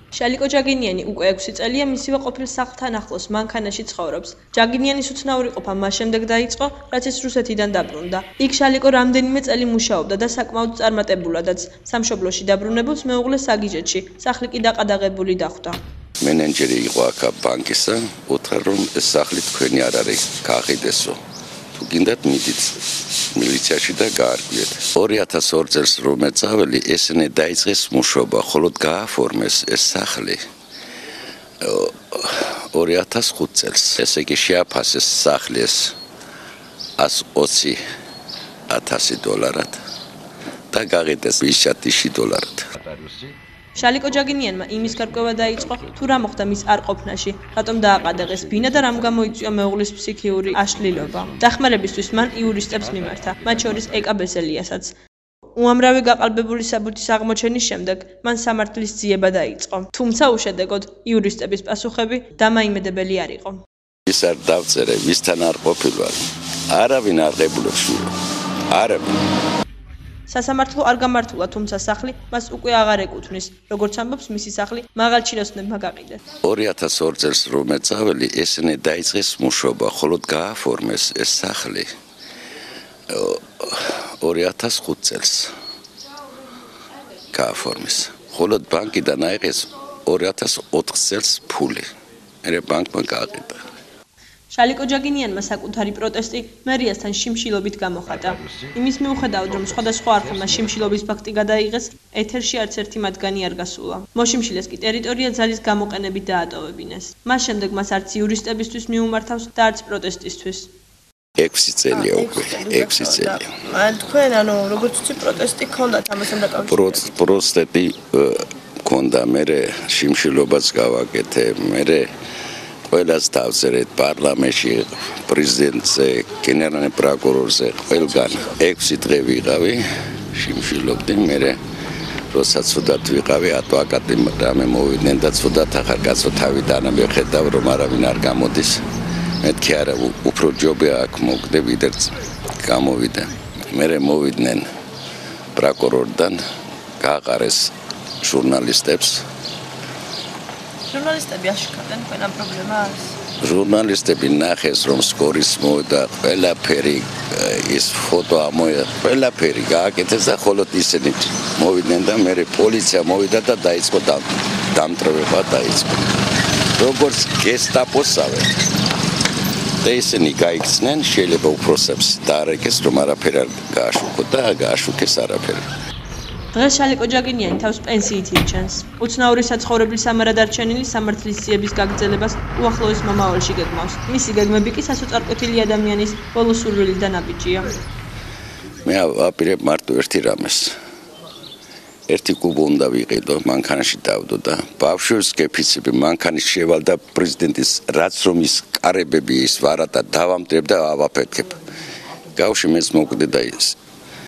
შალიკო ჯაგინიანი უკვე 6 წელია მისივე ყოფილ სახლთან ახლოს მანქანაში ცხოვრობს. ჯაგინიანის უცნაური ყოფა მას შემდეგ დაიწყო, რაც ის რუსეთიდან დაბრუნდა. იქ შალიკო რამდენიმე წელი მუშაობდა და საკმაოდ წარმატებულადაც. სამშობლოში დაბრუნებულს მეუღლე საგიჟეთში, სახლი კი დაყადაღებული დახვდა. მენეჯერი იყო აქ ბანკისა, უთხრა რომ ეს სახლი თქვენი არ არის, გააყიდესო. თუ გინდათ მიდით მილიციაში და გაარკვიეთ. 2002 წელს რომ ეწაველი ესენი დაიწყეს მუშაობა, ხოლო გააფორმეს ეს სახლი 2005 წელს. ესე იგი შეაფასეს სახლი ეს $120,000 და გაყიდეს $20,000. შალიკო ჯაგინიანმა იმის გარკვევა დაიწყო, თუ რა მოხდა მის არყოფნაში, რატომ დააყადაღეს ბინა და რამ გამოიწვია მეუღლის ფსიქიური აშლილობა. დახმარებისთვის მან იურისტებს მიმართა, მათ შორის ეკაბესელიასაც. უამრავი გაყალბებული საბუთის აღმოჩენის შემდეგ მან სამართლის ძიება დაიწყო. თუმცა უშედეგოდ იურისტების პასუხები დამაიმედებელი არ იყო. ის არ დავწერე, ვისთან არ ყოფილვარ. არავინ არ ღებულობს. არავინ. სასამართლო არ გამართულა, თუმცა სახლი მას უკვე აღარ ეკუთვნის. როგორც ამბობს მისი სახლი, მაღალჩინოსნებმა გაყიდეს. 2002 წელს რომ ეწაველი ესენი დაიწყეს მუშაობა, ხოლო გააფორმეს ეს სახლი 2005 წელს. გააფორმეს. ხოლო ბანკიდან აიღეს 2004 წელს ფული. მე ბანკმა გააყიდა. შალიკო ჯაგინიანმა საკუთარი პროტესტი მერიასთან შიმშილობით გამოხატა. იმის მიუხედავად, რომ სხვადასხვა არხებმა შიმშილობის ფაქტი გადაიღეს, ეთერში არც ერთი მათგანი არ გასულა. მოშიმშილეს კი ტერიტორია ძალის გამოყენებით დაატოვებინეს. მას შემდეგ მას არც იურისტებისთვის მიუმართავს და არც პროტესტისთვის. 6 წელია უკვე, 6 წელია. თქვენ, როგორც ვთქვი, პროტესტი ჰქონდათ ამასთან დაკავშირებით? პროტესტი ჰქონდა, მე შიმშილობას გავაკეთე, მე ყველას დავწერეთ პარლამენტში, პრეზიდენტზე, გენერალურ პროკურორზე, ყველგან 6 დღე ვიყავი, შიმშილობდი, მე როცა ცუდად ვიყავი, ადვოკატი რამე მოვიდნენ და ცუდად ახარ კაცო თავიდან მეხედავ რომ არავინ არ გამოდის. მეთქი არა, უფრო ჯობია აქ მოგდე ვიდრე გამოვიდა. მე მოვიდნენ პროკურორთან, გააყარეს ჟურნალისტებს. ჟურნალისტები აშუქებდნენ თქვენ ამ პრობლემას? ჟურნალისტები ნახეს რომ სკორის მოვიდა, ყველაფერი ის ფოტო ამოიღა, ყველაფერი გააკეთეს და ხოლოდ ისინი მოვიდნენ და მე პოლიცია მოვიდა და დაიწყო დამტრევება დაიწყო. როგორც გესტაპოსავე. და ისინი გაიქცნენ, შეიძლება უფროსებს დაარეკეს რომ არაფერი არ გააშუქო და გააშუქეს არაფერი. დღეს შალიკო ჯაგინიანი თავს პენსიით ირჩენს. უცნაური საცხოვრებლის სამარადარჩენილი სამართლის ძიების გაგრძელებას უახლოეს მომავალში გეგმავს. მისი გეგმები კი სასოწარკვეთილი ადამიანის ბოლო სურვილი და ნაბიჯია. მე ვაპირებ მარტო ერთი რამეს. ერთი კუბო უნდა ვიყიდო, მანქანაში დავდო და ბავშვებს გეფიცები მანქანის შევალდა პრეზიდენტის რაც რომ ის კარებები ის ვარადა დავამტრებ და ავაფეთქებ. გავში მეც მოკვდე და